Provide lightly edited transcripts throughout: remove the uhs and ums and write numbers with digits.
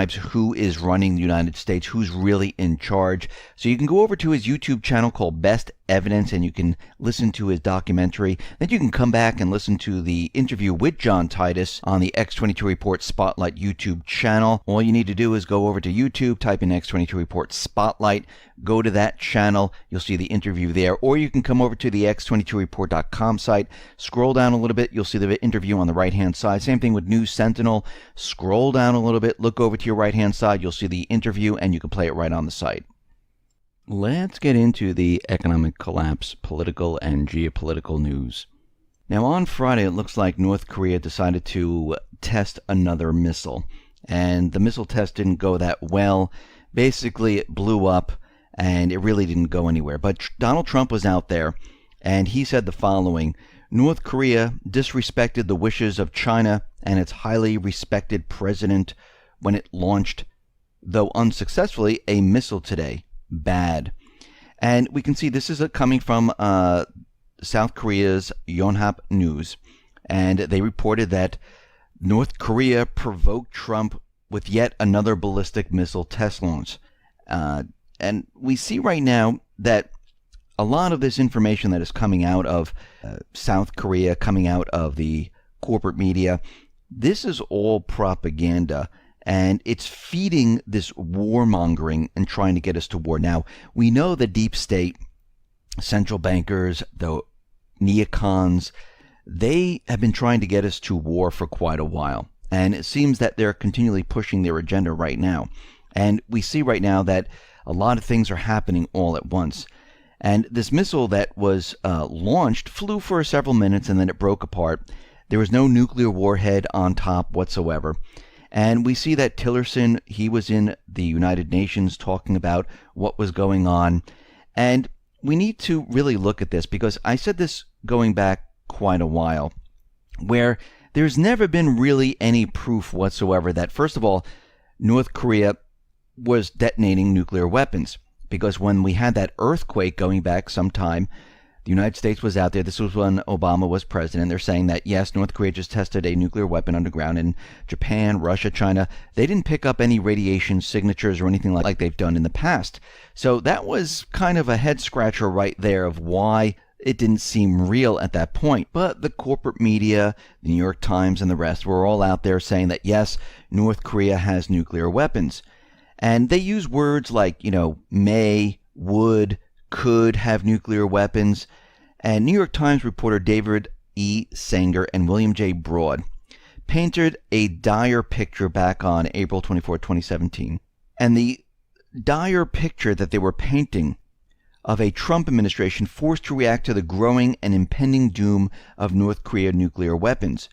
who is running the United States, who's really in charge. So you can go over to his YouTube channel called Best Evidence, and you can listen to his documentary. Then you can come back and listen to the interview with John Titus on the X22 Report Spotlight YouTube channel. All you need to do is go over to YouTube, type in X22 Report Spotlight, go to that channel, you'll see the interview there, or you can come over to the x22report.com site, scroll down a little bit, you'll see the interview on the right hand side. Same thing with News Sentinel, scroll down a little bit, look over to your right hand side, you'll see the interview, and you can play it right on the site. Let's get into the economic collapse, political and geopolitical news. Now on Friday, it looks like North Korea decided to test another missile, and the missile test didn't go that well. Basically, it blew up, and it really didn't go anywhere. But Donald Trump was out there, and he said the following: North Korea disrespected the wishes of China and its highly respected president when it launched, though unsuccessfully, a missile today. Bad. And we can see this is coming from South Korea's Yonhap News, and they reported that North Korea provoked Trump with yet another ballistic missile test launch. And we see right now that a lot of this information that is coming out of South Korea, coming out of the corporate media, this is all propaganda. And it's feeding this warmongering and trying to get us to war. Now, we know the deep state, central bankers, the neocons, they have been trying to get us to war for quite a while. And it seems that they're continually pushing their agenda right now. And we see right now that a lot of things are happening all at once. And this missile that was launched flew for several minutes and then it broke apart. There was no nuclear warhead on top whatsoever. And we see that Tillerson, he was in the United Nations talking about what was going on. And we need to really look at this, because I said this going back quite a while, where there's never been really any proof whatsoever that, first of all, North Korea was detonating nuclear weapons. Because when we had that earthquake going back some time, the United States was out there. This was when Obama was president. They're saying that, yes, North Korea just tested a nuclear weapon underground. In Japan, Russia, China, they didn't pick up any radiation signatures or anything like they've done in the past. So that was kind of a head scratcher right there of why it didn't seem real at that point. But the corporate media, the New York Times and the rest, were all out there saying that, yes, North Korea has nuclear weapons. And they use words like, may, would, could have nuclear weapons. And New York Times reporter David E. Sanger and William J. Broad painted a dire picture back on April 24, 2017. And the dire picture that they were painting of a Trump administration forced to react to the growing and impending doom of North Korea nuclear weapons.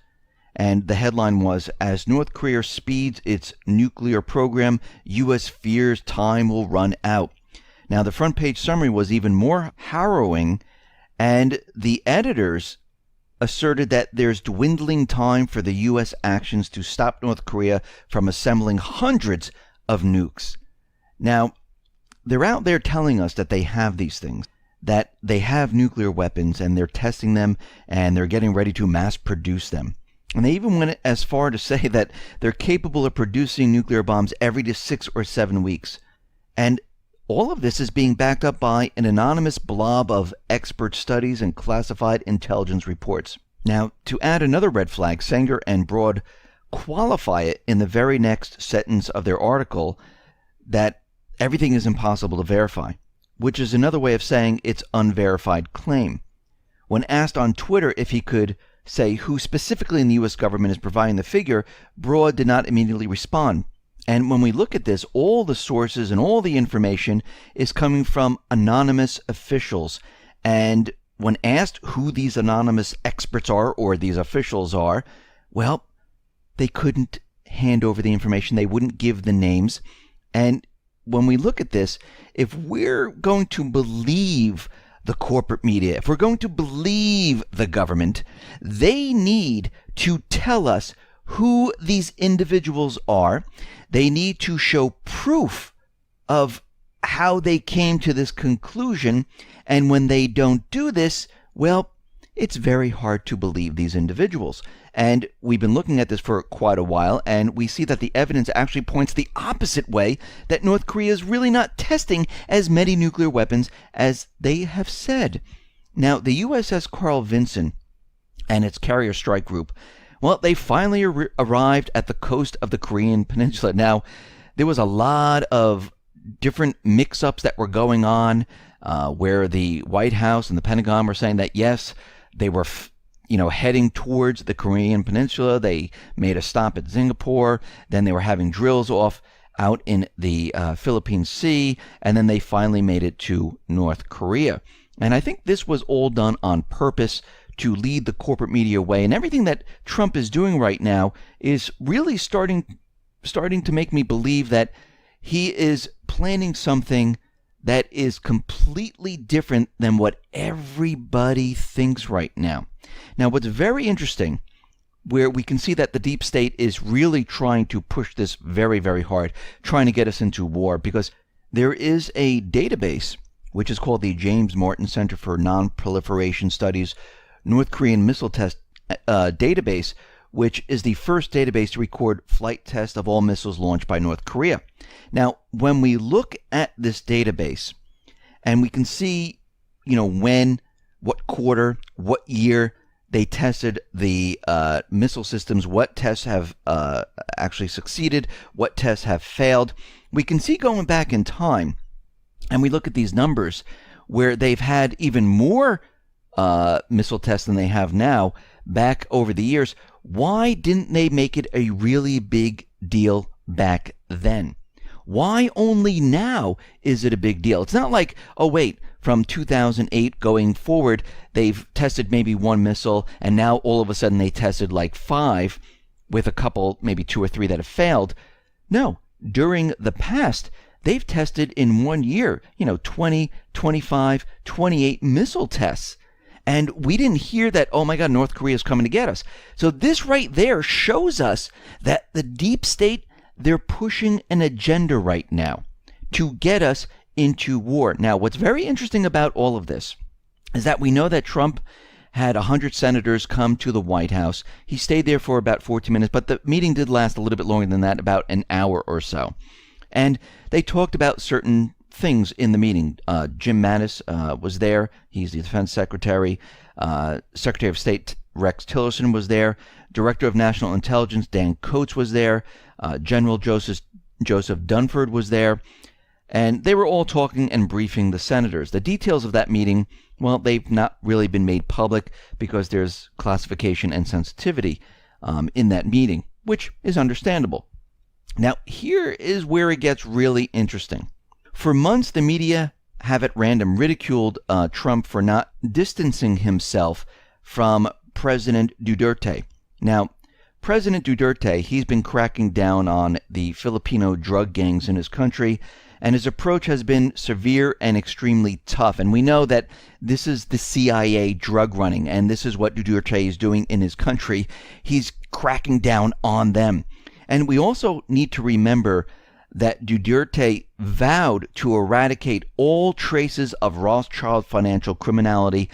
And the headline was, as North Korea speeds its nuclear program, U.S. fears time will run out. Now, the front page summary was even more harrowing, and the editors asserted that there's dwindling time for the U.S. actions to stop North Korea from assembling hundreds of nukes. Now, they're out there telling us that they have these things, that they have nuclear weapons, and they're testing them, and they're getting ready to mass produce them. And they even went as far to say that they're capable of producing nuclear bombs every 6 or 7 weeks. And all of this is being backed up by an anonymous blob of expert studies and classified intelligence reports. Now, to add another red flag, Sanger and Broad qualify it in the very next sentence of their article that everything is impossible to verify, which is another way of saying it's unverified claim. When asked on Twitter if he could say who specifically in the U.S. government is providing the figure, Broad did not immediately respond. And when we look at this, all the sources and all the information is coming from anonymous officials. And when asked who these anonymous experts are or these officials are, well, they couldn't hand over the information. They wouldn't give the names. And when we look at this, if we're going to believe the corporate media, if we're going to believe the government, they need to tell us who these individuals are. They need to show proof of how they came to this conclusion. And when they don't do this, well, it's very hard to believe these individuals. And we've been looking at this for quite a while, and we see that the evidence actually points the opposite way, that North Korea is really not testing as many nuclear weapons as they have said. Now, the USS Carl Vinson and its carrier strike group, well, they finally arrived at the coast of the Korean Peninsula. Now, there was a lot of different mix-ups that were going on, where the White House and the Pentagon were saying that, yes, they were heading towards the Korean Peninsula. They made a stop at Singapore. Then they were having drills off out in the Philippine Sea. And then they finally made it to North Korea. And I think this was all done on purpose to lead the corporate media away. And everything that Trump is doing right now is really starting to make me believe that he is planning something that is completely different than what everybody thinks right now. Now, what's very interesting, where we can see that the deep state is really trying to push this very, very hard, trying to get us into war, because there is a database, which is called the James Martin Center for Non-Proliferation Studies North Korean Missile Test database, which is the first database to record flight tests of all missiles launched by North Korea. Now, when we look at this database, and we can see, when, what quarter, what year they tested the missile systems, what tests have actually succeeded, what tests have failed, we can see going back in time, and we look at these numbers where they've had even more missile tests than they have now back over the years. Why didn't they make it a really big deal back then? Why only now is it a big deal? It's not like, oh wait, from 2008 going forward, they've tested maybe one missile, and now all of a sudden they tested like 5 with a couple, maybe 2 or 3 that have failed. No, during the past, they've tested in 1 year, 20, 25, 28 missile tests. And we didn't hear that, oh my God, North Korea is coming to get us. So this right there shows us that the deep state, they're pushing an agenda right now to get us into war. Now, what's very interesting about all of this is that we know that Trump had 100 senators come to the White House. He stayed there for about 14 minutes, but the meeting did last a little bit longer than that, about an hour or so. And they talked about certain things in the meeting. Jim Mattis was there. He's the defense secretary. Secretary of State Rex Tillerson was there. Director of National Intelligence Dan Coats was there. General Joseph Dunford was there. And they were all talking and briefing the senators. The details of that meeting, well, they've not really been made public because there's classification and sensitivity in that meeting, which is understandable. Now, here is where it gets really interesting. For months, the media have at random ridiculed Trump for not distancing himself from President Duterte. Now, President Duterte, he's been cracking down on the Filipino drug gangs in his country, and his approach has been severe and extremely tough. And we know that this is the CIA drug running, and this is what Duterte is doing in his country. He's cracking down on them. And we also need to remember that Duterte vowed to eradicate all traces of Rothschild financial criminality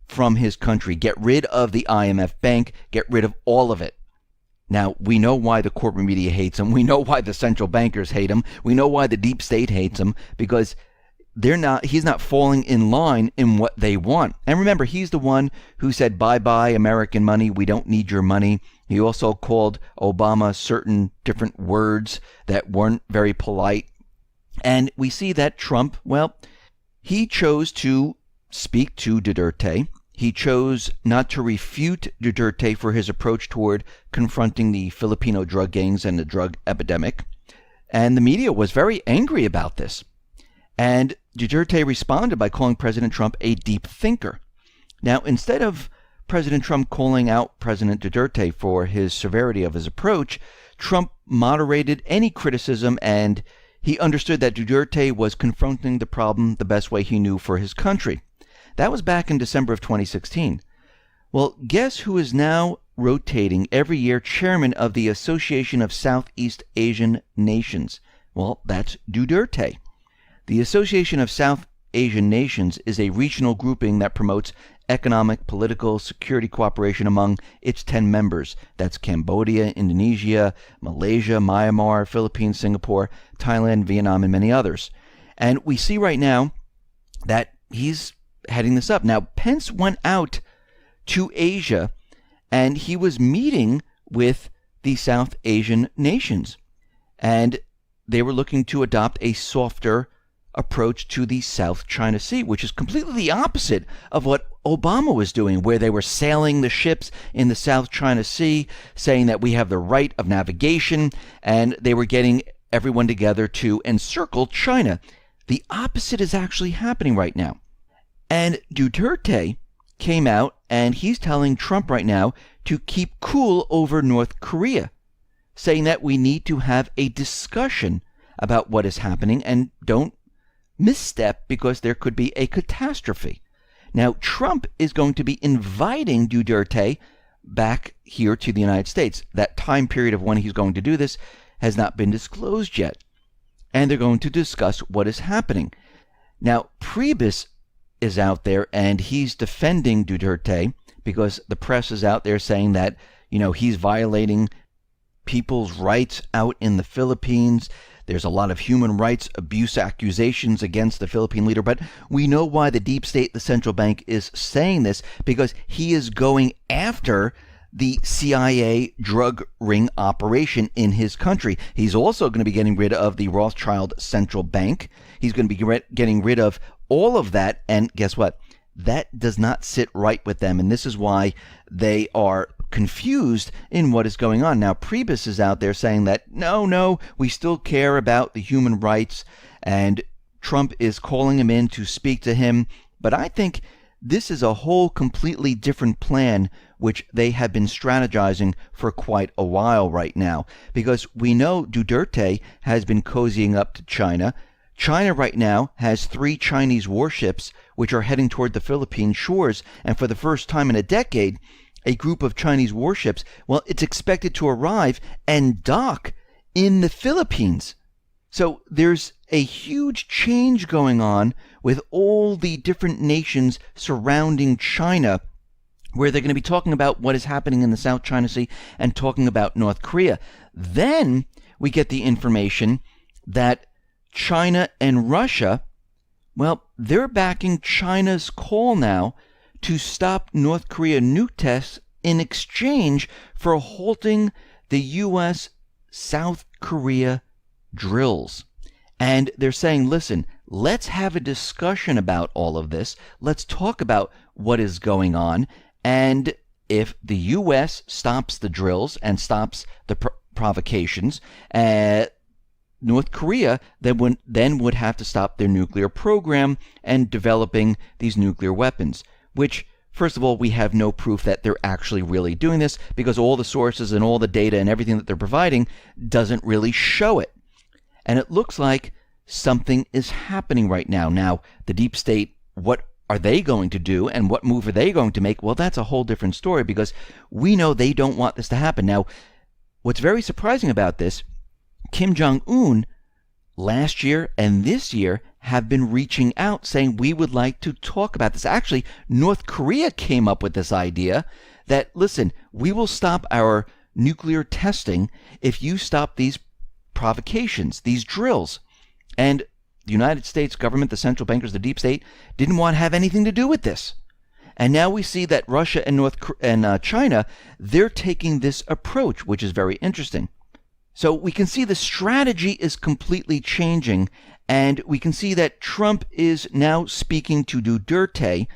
from his country. Get rid of the IMF bank, get rid of all of it. Now, we know why the corporate media hates him. We know why the central bankers hate him. We know why the deep state hates him, because he's not falling in line in what they want. And remember, he's the one who said, bye-bye American money, we don't need your money. He also called Obama certain different words that weren't very polite. And we see that Trump, well, he chose to speak to Duterte. He chose not to refute Duterte for his approach toward confronting the Filipino drug gangs and the drug epidemic. And the media was very angry about this. And Duterte responded by calling President Trump a deep thinker. Now, instead of President Trump calling out President Duterte for his severity of his approach, Trump moderated any criticism, and he understood that Duterte was confronting the problem the best way he knew for his country. That was back in December of 2016. Well, guess who is now rotating every year chairman of the Association of Southeast Asian Nations? Well, that's Duterte. The Association of South Asian Nations is a regional grouping that promotes economic, political, security cooperation among its 10 members. That's Cambodia, Indonesia, Malaysia, Myanmar, Philippines, Singapore, Thailand, Vietnam, and many others. And we see right now that he's heading this up. Now, Pence went out to Asia and he was meeting with the South Asian nations. And they were looking to adopt a softer approach to the South China Sea, which is completely the opposite of what Obama was doing, where they were sailing the ships in the South China Sea, saying that we have the right of navigation, and they were getting everyone together to encircle China. The opposite is actually happening right now. And Duterte came out, and he's telling Trump right now to keep cool over North Korea, saying that we need to have a discussion about what is happening and don't misstep because there could be a catastrophe. Now, Trump is going to be inviting Duterte back here to the United States. That time period of when he's going to do this has not been disclosed yet. And they're going to discuss what is happening. Now, Priebus is out there and he's defending Duterte because the press is out there saying that, he's violating people's rights out in the Philippines. There's a lot of human rights abuse accusations against the Philippine leader, but we know why the deep state, the central bank, is saying this, because he is going after the CIA drug ring operation in his country. He's also going to be getting rid of the Rothschild Central Bank. He's going to be getting rid of all of that, and guess what? That does not sit right with them, and this is why they are confused in what is going on. Now, Priebus is out there saying that, no, we still care about the human rights, and Trump is calling him in to speak to him. But I think this is a whole completely different plan, which they have been strategizing for quite a while right now, because we know Duterte has been cozying up to China. China right now has 3 Chinese warships which are heading toward the Philippine shores, and for the first time in a decade, a group of Chinese warships, it's expected to arrive and dock in the Philippines. So there's a huge change going on with all the different nations surrounding China, where they're going to be talking about what is happening in the South China Sea and talking about North Korea. Then we get the information that China and Russia, they're backing China's call now to stop North Korea nuke tests in exchange for halting the U.S. South Korea drills. And they're saying, listen, let's have a discussion about all of this. Let's talk about what is going on. And if the U.S. stops the drills and stops the provocations, North Korea then would have to stop their nuclear program and developing these nuclear weapons, which, first of all, we have no proof that they're actually really doing this, because all the sources and all the data and everything that they're providing doesn't really show it. And it looks like something is happening right now. Now, the deep state, what are they going to do and what move are they going to make? Well, that's a whole different story, because we know they don't want this to happen. Now, what's very surprising about this, Kim Jong-un last year and this year have been reaching out saying we would like to talk about this. Actually, North Korea came up with this idea that, listen, we will stop our nuclear testing if you stop these provocations, these drills. And the United States government, the central bankers, the deep state, didn't want to have anything to do with this. And now we see that Russia and China, they're taking this approach, which is very interesting. So we can see the strategy is completely changing, and we can see that Trump is now speaking to Duterte,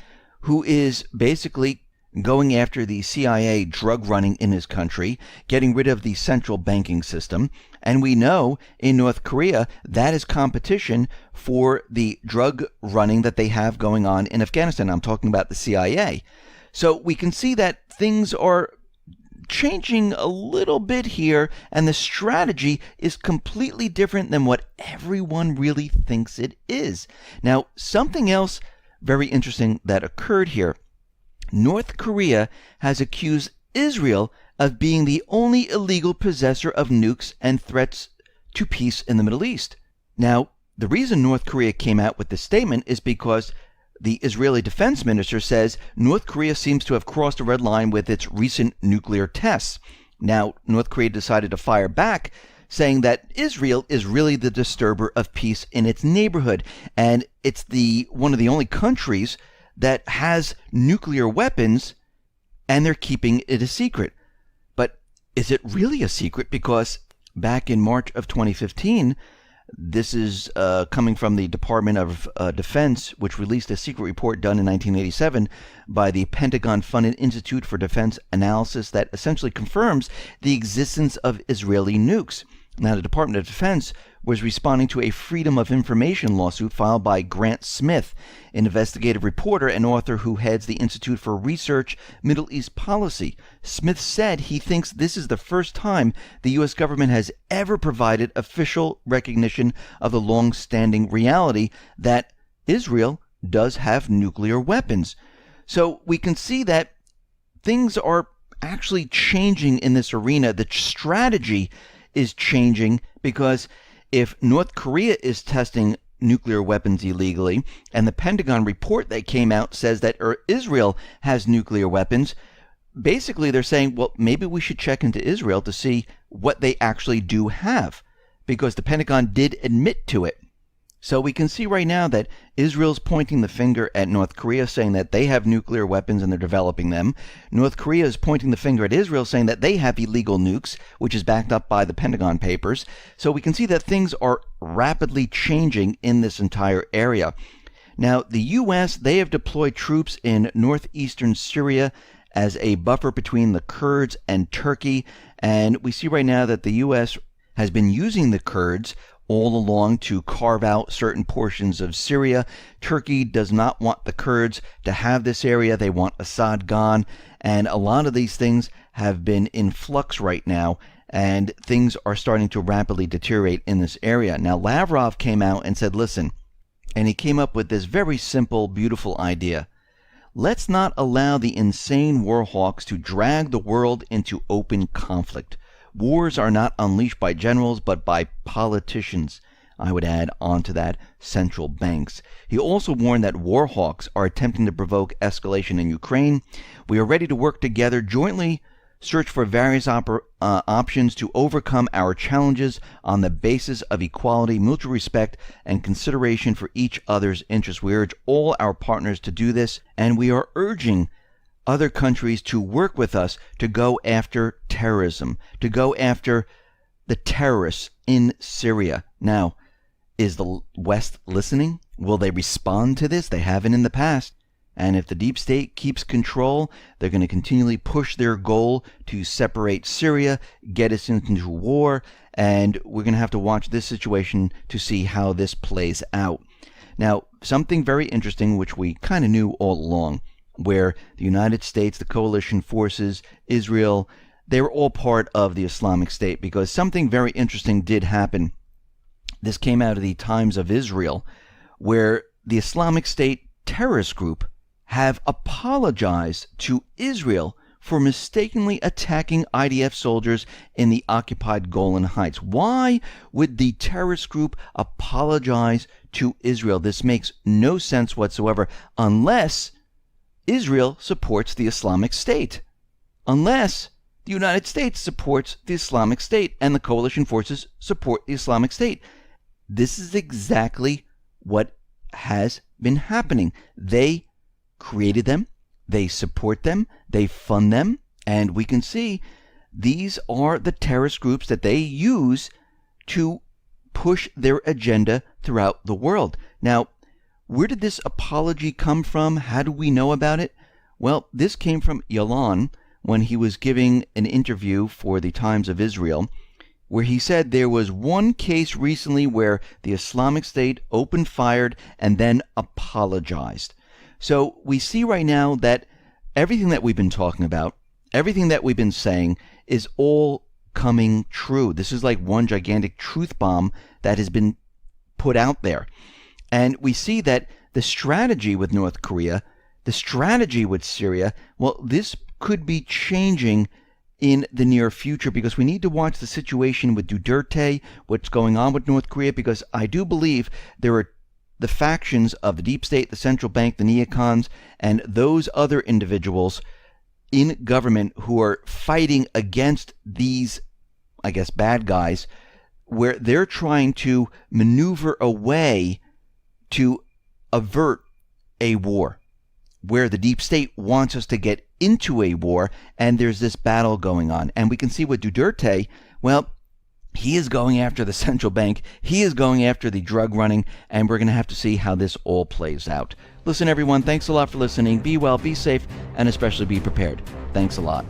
who is basically going after the CIA drug running in his country, getting rid of the central banking system. And we know in North Korea that is competition for the drug running that they have going on in Afghanistan. I'm talking about the CIA. So we can see that things are changing a little bit here, and the strategy is completely different than what everyone really thinks it is. Now, something else very interesting that occurred here. North Korea has accused Israel of being the only illegal possessor of nukes and threats to peace in the Middle East. Now, the reason North Korea came out with this statement is because the Israeli defense minister says North Korea seems to have crossed a red line with its recent nuclear tests. Now, North Korea decided to fire back, saying that Israel is really the disturber of peace in its neighborhood, and it's one of the only countries that has nuclear weapons, and they're keeping it a secret. But is it really a secret? Because back in March of 2015, this is coming from the Department of Defense, which released a secret report done in 1987 by the Pentagon-funded Institute for Defense Analysis that essentially confirms the existence of Israeli nukes. Now, the Department of Defense was responding to a Freedom of Information lawsuit filed by Grant Smith, an investigative reporter and author who heads the Institute for Research Middle East Policy. Smith said he thinks this is the first time the U.S. government has ever provided official recognition of the long-standing reality that Israel does have nuclear weapons. So we can see that things are actually changing in this arena. The strategy is changing, because if North Korea is testing nuclear weapons illegally, and the Pentagon report that came out says that Israel has nuclear weapons, basically they're saying, well, maybe we should check into Israel to see what they actually do have, because the Pentagon did admit to it. So we can see right now that Israel's pointing the finger at North Korea, saying that they have nuclear weapons and they're developing them. North Korea is pointing the finger at Israel, saying that they have illegal nukes, which is backed up by the Pentagon Papers. So we can see that things are rapidly changing in this entire area. Now, the U.S., they have deployed troops in northeastern Syria as a buffer between the Kurds and Turkey. And we see right now that the U.S. has been using the Kurds all along to carve out certain portions of Syria. Turkey does not want the Kurds to have this area. They want Assad gone. And a lot of these things have been in flux right now, and things are starting to rapidly deteriorate in this area. Now, Lavrov came out and said, listen, and he came up with this very simple, beautiful idea. Let's not allow the insane war hawks to drag the world into open conflict. Wars are not unleashed by generals, but by politicians. I would add onto that, central banks. He also warned that war hawks are attempting to provoke escalation in Ukraine. We are ready to work together, jointly search for various options to overcome our challenges on the basis of equality, mutual respect, and consideration for each other's interests. We urge all our partners to do this, and we are urging other countries to work with us to go after terrorism, to go after the terrorists in Syria. Now, is the West listening? Will they respond to this? They haven't in the past. And if the deep state keeps control, they're going to continually push their goal to separate Syria, get us into war, and we're going to have to watch this situation to see how this plays out. Now, something very interesting, which we kind of knew all along, where the United States, the coalition forces, Israel, they were all part of the Islamic State, because something very interesting did happen. This came out of the Times of Israel, where the Islamic State terrorist group have apologized to Israel for mistakenly attacking IDF soldiers in the occupied Golan Heights. Why would the terrorist group apologize to Israel? This makes no sense whatsoever, unless Israel supports the Islamic State, unless the United States supports the Islamic State and the coalition forces support the Islamic State. This is exactly what has been happening. They created them, they support them, they fund them, and we can see these are the terrorist groups that they use to push their agenda throughout the world. Now, where did this apology come from? How do we know about it? Well, this came from Yalon when he was giving an interview for the Times of Israel, where he said there was one case recently where the Islamic State opened fire and then apologized. So we see right now that everything that we've been talking about, everything that we've been saying is all coming true. This is like one gigantic truth bomb that has been put out there. And we see that the strategy with North Korea, the strategy with Syria, well, this could be changing in the near future, because we need to watch the situation with Duterte, what's going on with North Korea, because I do believe there are the factions of the deep state, the central bank, the neocons, and those other individuals in government who are fighting against these, I guess, bad guys, where they're trying to maneuver a way to avert a war, where the deep state wants us to get into a war, and there's this battle going on. And we can see with Duterte, well, he is going after the central bank, he is going after the drug running, and we're going to have to see how this all plays out. Listen, everyone, thanks a lot for listening. Be well, be safe, and especially be prepared. Thanks a lot.